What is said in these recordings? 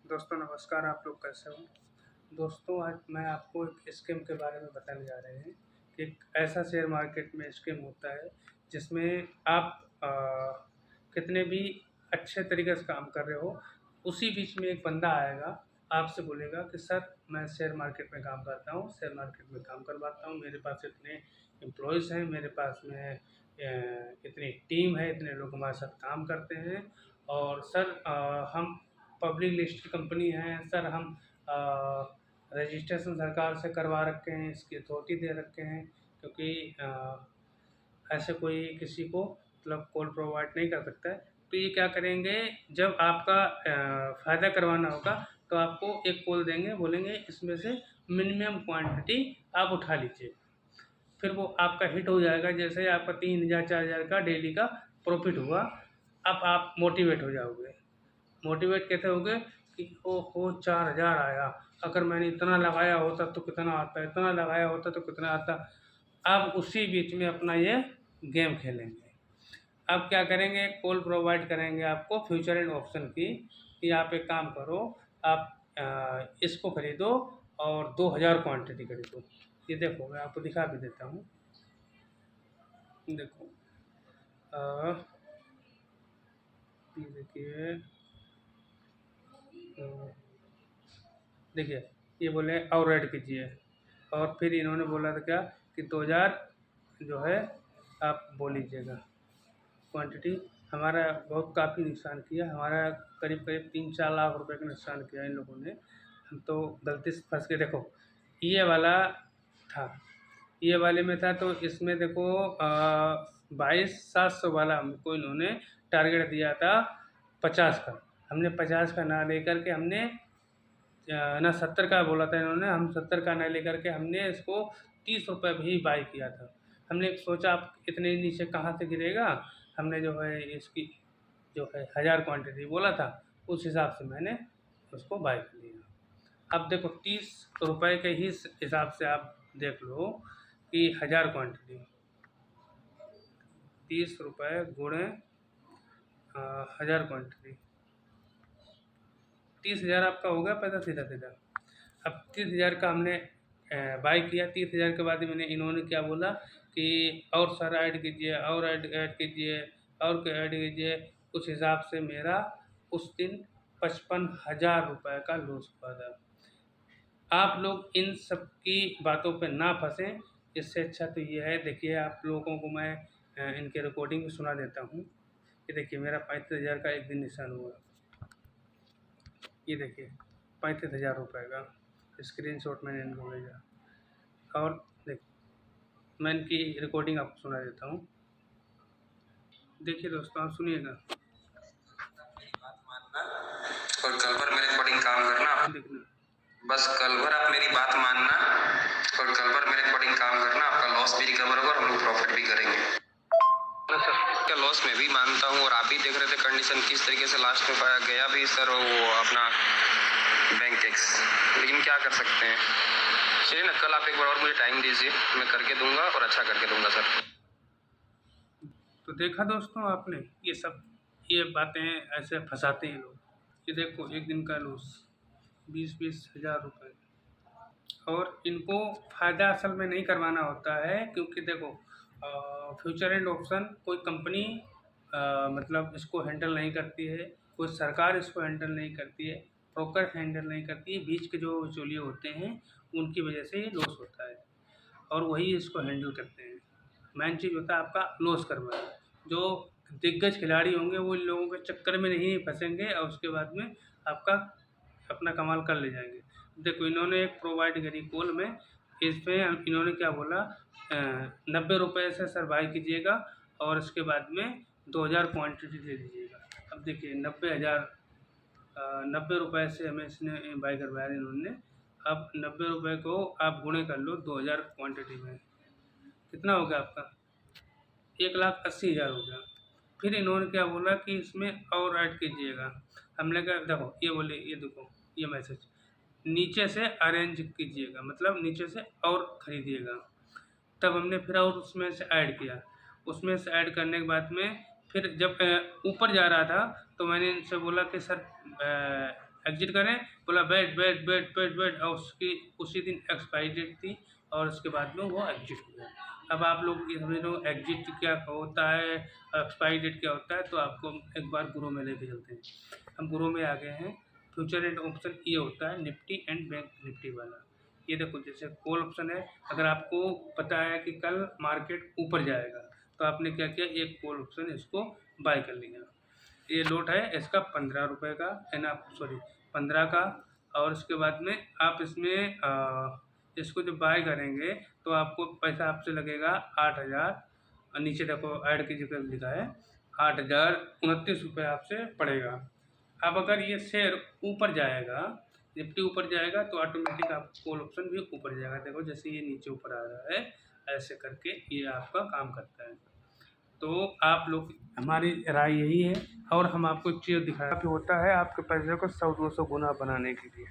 दोस्तों नमस्कार, आप लोग कैसे हो? दोस्तों आज मैं आपको एक स्कीम के बारे में बताने जा रहे हैं कि एक ऐसा शेयर मार्केट में स्कीम होता है जिसमें आप कितने भी अच्छे तरीके से काम कर रहे हो, उसी बीच में एक बंदा आएगा, आपसे बोलेगा कि सर मैं शेयर मार्केट में काम करता हूँ, शेयर मार्केट में काम करवाता हूँ, मेरे पास इतने एम्प्लॉयज़ हैं, मेरे पास में इतनी टीम है, इतने लोग हमारे साथ काम करते हैं और सर हम पब्लिक लिस्ट की कंपनी है सर, हम रजिस्ट्रेशन सरकार से करवा रखे हैं, इसकी अथॉरिटी दे रखे हैं, क्योंकि ऐसे कोई किसी को मतलब कॉल प्रोवाइड नहीं कर सकता है। तो ये क्या करेंगे, जब आपका फ़ायदा करवाना होगा तो आपको एक कॉल देंगे, बोलेंगे इसमें से मिनिमम क्वांटिटी आप उठा लीजिए। फिर वो आपका हिट हो जाएगा, जैसे आपका 3000 4000 का डेली का प्रॉफिट हुआ, अब आप मोटिवेट हो जाओगे। मोटिवेट कैसे होगे कि ओहो 4000 आया, अगर मैंने इतना लगाया होता तो कितना आता, इतना लगाया होता तो कितना आता। अब उसी बीच में अपना ये गेम खेलेंगे। अब क्या करेंगे, कॉल प्रोवाइड करेंगे आपको फ्यूचर एंड ऑप्शन की कि आप एक काम करो, आप इसको खरीदो और 2000 क्वांटिटी खरीदो। ये देखो मैं आपको दिखा भी देता हूँ। देखो ये देखिए, देखिए ये बोले और ऐड कीजिए, और फिर इन्होंने बोला था क्या कि 2000 जो है आप बोल लीजिएगा क्वांटिटी। हमारा बहुत काफ़ी नुकसान किया, हमारा करीब करीब 3-4 लाख रुपए का नुकसान किया इन लोगों ने। हम तो गलती से फंस के, देखो ये वाला था, ये वाले में था, तो इसमें देखो 22,700 वाला हमको इन्होंने टारगेट दिया था 50 का। हमने 50 का ना लेकर के हमने ना 70 का बोला था इन्होंने, हम 70 का ना लेकर के हमने इसको 30 रुपये भी बाई किया था। हमने सोचा आप इतने नीचे कहाँ से गिरेगा, हमने जो है इसकी जो है 1000 क्वांटिटी बोला था, उस हिसाब से मैंने उसको बाई कर लिया। अब देखो 30 रुपये के ही हिसाब से आप देख लो कि 1000 क्वांटिटी 30 रुपये गुणे 1000 क्वांटिटी 30,000 आपका हो गया पैसा सीधा सीधा। अब 30,000 का हमने बाई किया। 30,000 के बाद मैंने इन्होंने क्या बोला कि और सर ऐड कीजिए, और ऐड ऐड कीजिए, और ऐड कीजिए। उस हिसाब से मेरा उस दिन 55,000 रुपये का लॉस हुआ था। आप लोग इन सब की बातों पे ना फंसें, इससे अच्छा तो ये है, देखिए आप लोगों को मैं इनके रिकॉर्डिंग भी सुना देता हूँ। ये देखिए मेरा 35,000 का एक दिन निशान हुआ, ये देखिए 35,000 रुपये का स्क्रीनशॉट मैंने इनको भेजा। और देखिए मैं इनकी रिकॉर्डिंग आपको सुना देता हूँ। देखिए दोस्तों आप सुनिएगा। बात मानना और कल भर मेरे अकॉर्डिंग काम करना। देखना बस कल भर आप मेरी बात मानना और कल भर मेरे अकॉर्डिंग काम करना, आपका लॉस भी रिकवर होगा और हम लोग प्रॉफिट भी करेंगे। क्या लॉस मैं भी मानता हूँ और आप भी देख रहे थे कंडीशन किस तरीके से लास्ट में पाया गया भी सर वो अपना बैंक टैक्स, लेकिन क्या कर सकते हैं। चलिए ना, कल आप एक बार और मुझे टाइम दीजिए, मैं करके दूंगा और अच्छा करके दूंगा सर। तो देखा दोस्तों आपने, ये बातें ऐसे फंसाते हैं लोग। ये देखो एक दिन का लॉस 20-20 हज़ार रुपये, और इनको फ़ायदा असल में नहीं करवाना होता है, क्योंकि देखो फ्यूचर एंड ऑप्शन कोई कंपनी मतलब इसको हैंडल नहीं करती है, कोई सरकार इसको हैंडल नहीं करती है, ब्रोकर हैंडल नहीं करती है, बीच के जो बिचौलिए होते हैं उनकी वजह से ये लॉस होता है, और वही इसको हैंडल करते हैं। मेन चीज़ होता है आपका लॉस करवाना। जो दिग्गज खिलाड़ी होंगे वो इन लोगों के चक्कर में नहीं फंसेंगे और उसके बाद में आपका अपना कमाल कर ले जाएंगे। देखो इन्होंने एक प्रोवाइड करी कॉल में, इसमें इन्होंने क्या बोला 90 रुपये से सर बाई कीजिएगा और इसके बाद में 2000 क्वांटिटी दे दीजिएगा। अब देखिए 90 रुपये से हमें इसने बाई करवाया इन्होंने। अब 90 रुपये को आप गुणे कर लो 2000 क्वांटिटी में, कितना हो गया आपका 1,80,000 हो गया। फिर इन्होंने क्या बोला कि इसमें और ऐड कीजिएगा। हमने कहा देखो ये बोले, ये देखो ये मैसेज नीचे से अरेंज कीजिएगा, मतलब नीचे से और ख़रीदिएगा। तब हमने फिर और उसमें से ऐड किया। उसमें से ऐड करने के बाद में फिर जब ऊपर जा रहा था तो मैंने इनसे बोला कि सर एग्जिट करें, बोला wait wait wait wait wait, और उसकी उसी दिन एक्सपायरी डेट थी और उसके बाद में वो एग्जिट हुआ। अब आप लोग ये समझ लो एग्जिट क्या होता है, एक्सपायरी डेट क्या होता है, तो आपको एक बार गुरु में लेके चलते हैं। हम गुरु में आ गए हैं। फ्यूचर एंड ऑप्शन ये होता है निफ्टी एंड बैंक निफ्टी वाला। ये देखो जैसे कॉल ऑप्शन है, अगर आपको पता है कि कल मार्केट ऊपर जाएगा तो आपने क्या किया, एक कॉल ऑप्शन इसको बाय कर लिया। ये लोट है इसका 15 रुपये का है ना, सॉरी 15 का। और उसके बाद में आप इसमें इसको जब बाय करेंगे तो आपको पैसा आपसे लगेगा 8,000, नीचे देखो ऐड की जगह लिखा है 8,029 रुपये आपसे पड़ेगा। अब अगर ये शेयर ऊपर जाएगा, निफ्टी ऊपर जाएगा तो ऑटोमेटिक आप कॉल ऑप्शन भी ऊपर जाएगा। देखो जैसे ये नीचे ऊपर आ रहा है, ऐसे करके ये आपका काम करता है। तो आप लोग, हमारी राय यही है। और हम आपको एक चीज़ दिखाया कि होता है आपके पैसे को 100-200 गुना बनाने के लिए,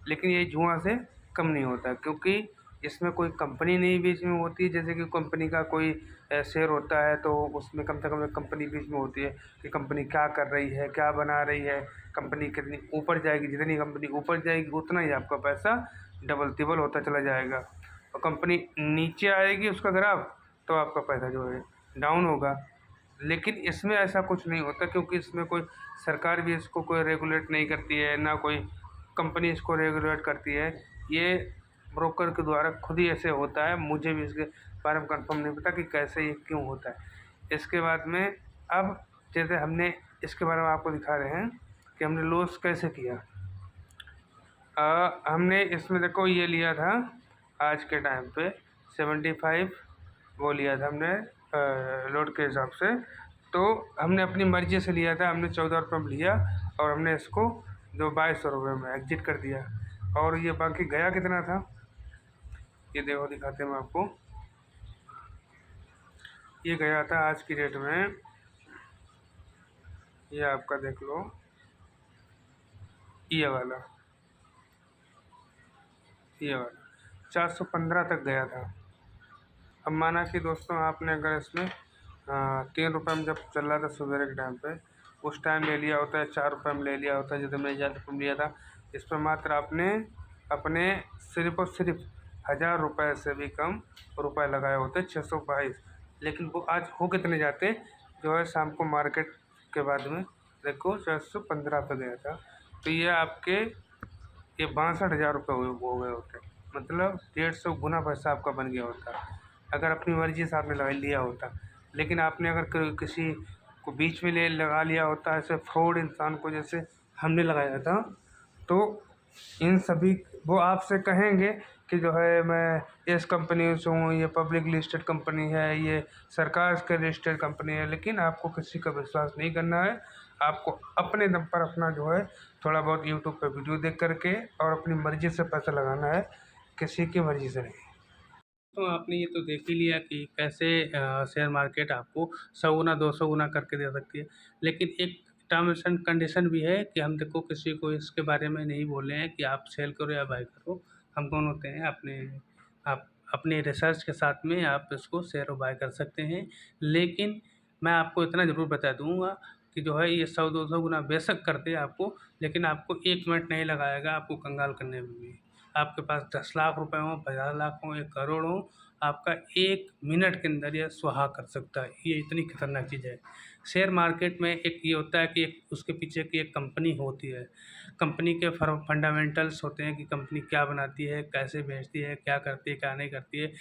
लेकिन ये जुआ से कम नहीं होता, क्योंकि इसमें कोई कंपनी नहीं बीच में होती है। जैसे कि कंपनी का कोई शेयर होता है तो उसमें कम से कम एक कंपनी बीच में होती है कि कंपनी क्या कर रही है, क्या बना रही है, कंपनी कितनी ऊपर जाएगी। जितनी कंपनी ऊपर जाएगी उतना ही आपका पैसा डबल तिबल होता चला जाएगा, और कंपनी नीचे आएगी उसका ग्राफ तो आपका पैसा जो है डाउन होगा। लेकिन इसमें ऐसा कुछ नहीं होता, क्योंकि इसमें कोई सरकार भी इसको कोई रेगुलेट नहीं करती है, ना कोई कंपनी इसको रेगुलेट करती है। ये ब्रोकर के द्वारा खुद ही ऐसे होता है। मुझे भी इसके बारे में कंफर्म नहीं पता कि कैसे ये क्यों होता है। इसके बाद में अब जैसे हमने इसके बारे में आपको दिखा रहे हैं कि हमने लॉस कैसे किया। हमने इसमें देखो ये लिया था आज के टाइम पे 75 वो लिया था हमने लोड के हिसाब से। तो हमने अपनी मर्ज़ी से लिया था, हमने 14 रुपये में लिया और हमने इसको जो 2200 रुपये में एग्जिट कर दिया। और ये बाकी गया कितना था ये देखो दिखाते हैं मैं आपको। ये गया था आज की डेट में, ये आपका देख लो, ये वाला 415 तक गया था। अब माना कि दोस्तों आपने अगर इसमें 3 रुपये में जब चल रहा था सवेरे के टाइम पे, उस टाइम ले लिया होता है, 4 रुपये में ले लिया होता है, जैसे मैंने 1000 रुपये में लिया था। इस पर मात्र आपने अपने सिर्फ और सिर्फ 1000 रुपये से भी कम रुपए लगाए होते 622। लेकिन वो आज हो कितने जाते जो है शाम को मार्केट के बाद में देखो 415 पे गया था। तो ये आपके ये 62,000 रुपये हो गए होते, मतलब 150 गुना पैसा आपका बन गया होता अगर अपनी मर्ज़ी से आपने लगा लिया होता। लेकिन आपने अगर किसी को बीच में ले लगा लिया होता, ऐसे फ्रॉड इंसान को जैसे हमने लगाया था, तो इन सभी वो आपसे कहेंगे कि जो है मैं इस कंपनी से हूँ, ये पब्लिक लिस्टेड कंपनी है, ये सरकार के लिस्टेड कंपनी है। लेकिन आपको किसी का विश्वास नहीं करना है, आपको अपने दम पर अपना जो है थोड़ा बहुत यूट्यूब पे वीडियो देख करके और अपनी मर्ज़ी से पैसा लगाना है, किसी की मर्ज़ी से नहीं। तो आपने ये तो देख ही लिया कि कैसे शेयर मार्केट आपको 100 गुना 200 गुना करके दे सकती है। लेकिन एक टर्म्स एंड कंडीशन भी है कि हम देखो किसी को इसके बारे में नहीं बोले हैं कि आप सेल करो या बाय करो। हम कौन होते हैं, आप अपने रिसर्च के साथ में आप इसको शेयर और बाय कर सकते हैं। लेकिन मैं आपको इतना ज़रूर बता दूंगा कि जो है ये 100-200 गुना बेशक करते आपको, लेकिन आपको 1 मिनट नहीं लगाएगा आपको कंगाल करने में भी। आपके पास 10 लाख रुपए हों, 50 लाख हों, 1 करोड़ हों, आपका 1 मिनट के अंदर ये सुहा कर सकता है। ये इतनी खतरनाक चीज़ है। शेयर मार्केट में एक ये होता है कि एक उसके पीछे की एक कंपनी होती है। कंपनी के फंडामेंटल्स होते हैं कि कंपनी क्या बनाती है, कैसे बेचती है, क्या करती है, क्या नहीं करती है।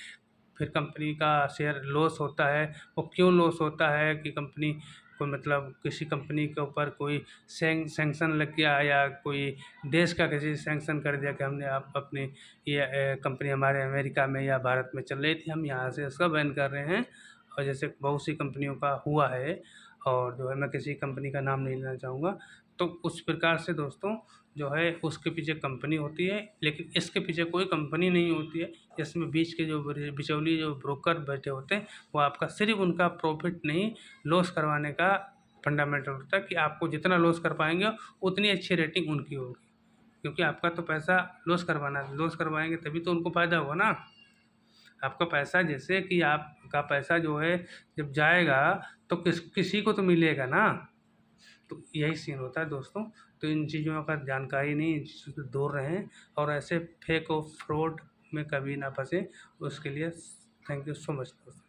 फिर कंपनी का शेयर लॉस होता है, वो क्यों लॉस होता है कि कंपनी कोई मतलब किसी कंपनी के ऊपर कोई सैंक्शन लग गया या कोई देश का किसी सैंक्शन कर दिया कि हमने आप अपनी ये कंपनी हमारे अमेरिका में या भारत में चल रही थी, हम यहाँ से इसका बैन कर रहे हैं। और जैसे बहुत सी कंपनियों का हुआ है, और जो है मैं किसी कंपनी का नाम नहीं लेना चाहूँगा। तो उस प्रकार से दोस्तों जो है उसके पीछे कंपनी होती है, लेकिन इसके पीछे कोई कंपनी नहीं होती है। इसमें बीच के जो बिचौली जो ब्रोकर बैठे होते हैं, वो आपका सिर्फ उनका प्रॉफिट नहीं लॉस करवाने का फंडामेंटल होता है कि आपको जितना लॉस कर पाएंगे उतनी अच्छी रेटिंग उनकी होगी, क्योंकि आपका तो पैसा लॉस करवाना है, लॉस करवाएंगे तभी तो उनको फ़ायदा होगा ना। आपका पैसा जैसे कि आपका पैसा जो है जब जाएगा तो किसी को तो मिलेगा ना। तो यही सीन होता है दोस्तों। तो इन चीज़ों का जानकारी नहीं, इन चीज़ों से दूर रहें और ऐसे फेक और फ्रॉड में कभी ना फंसें। उसके लिए थैंक यू सो मच दोस्तों।